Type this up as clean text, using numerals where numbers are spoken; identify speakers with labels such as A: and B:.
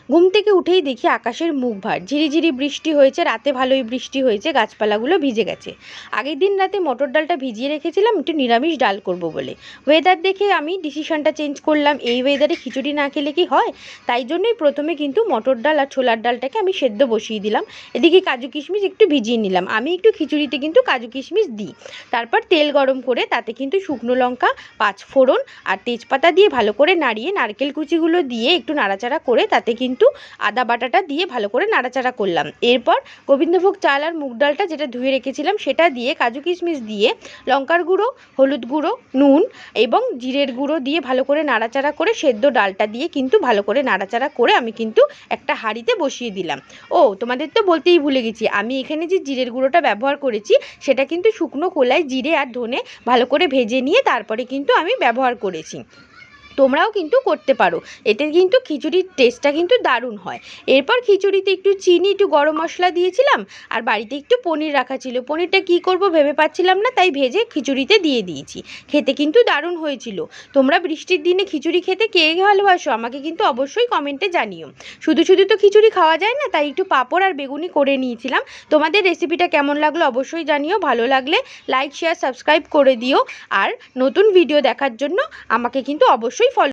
A: ঘুম থেকে উঠেই দেখি আকাশের মুখ ভার, ঝিরিঝিরি বৃষ্টি হয়েছে, রাতে ভালোই বৃষ্টি হয়েছে, গাছপালাগুলো ভিজে গেছে। আগের দিন রাতে মটর ডালটা ভিজিয়ে রেখেছিলাম একটু নিরামিষ ডাল করব বলে। ওয়েদার দেখে আমি ডিসিশনটা চেঞ্জ করলাম, এই ওয়েদারে খিচুড়ি না খেলে কি হয়, তাই জন্যই প্রথমে কিন্তু মটর ডাল আর ছোলার ডালটাকে আমি সেদ্ধ বসিয়ে দিলাম। এদিকে কাজু কিশমিশ একটু ভিজিয়ে নিলাম, আমি একটু খিচুড়িতে কিন্তু কাজু কিশমিশ দিই। তারপর তেল গরম করে তাতে কিন্তু শুকনো লঙ্কা, পাঁচফোড়ন আর তেজপাতা দিয়ে ভালো করে নাড়িয়ে নারকেল কুচিগুলো দিয়ে একটু নাড়াচাড়া করে তাতে কিন্তু আদা বাটাটা দিয়ে ভালো করে নাড়াচাড়া করলাম। এরপর গোবিন্দভোগ চাল আর মুগ ডালটা যেটা ধুয়ে রেখেছিলাম সেটা দিয়ে কাজু কিশমিশ দিয়ে লঙ্কার গুঁড়ো, হলুদ গুঁড়ো, নুন এবং জিরের গুঁড়ো দিয়ে ভালো করে নাড়াচাড়া করে সেদ্ধ ডালটা দিয়ে কিন্তু ভালো করে নাড়াচাড়া করে আমি কিন্তু একটা হাঁড়িতে বসিয়ে দিলাম। ও তোমাদের তো বলতেই ভুলে গেছি, আমি এখানে যে জিরের গুঁড়োটা ব্যবহার করেছি সেটা কিন্তু শুকনো খোলায় জিরে আর ধনে ভালো করে ভেজে নিয়ে তারপরে কিন্তু আমি ব্যবহার করেছি। তোমরাও কিন্তু করতে পারো, এতে কিন্তু খিচুড়ির টেস্টটা কিন্তু দারুণ হয়। এরপর খিচুড়িতে একটু চিনি, একটু গরম মশলা দিয়েছিলাম আর বাড়িতে একটু পনির রাখা ছিল, পনিরটা কি করব ভেবে পাচ্ছিলাম না, তাই ভেজে খিচুড়িতে দিয়ে দিয়েছি। খেতে কিন্তু দারুণ হয়েছিল। তোমরা বৃষ্টির দিনে খিচুড়ি খেতে কে ভালোবাসো আমাকে কিন্তু অবশ্যই কমেন্টে জানিও। শুধু শুধু তো খিচুড়ি খাওয়া যায় না, তাই একটু পাঁপড় আর বেগুনি করে নিয়েছিলাম। তোমাদের রেসিপিটা কেমন লাগলো অবশ্যই জানিও, ভালো লাগলে লাইক শেয়ার সাবস্ক্রাইব করে দিও। আর নতুন ভিডিও দেখার জন্য আমাকে কিন্তু অবশ্যই ফলো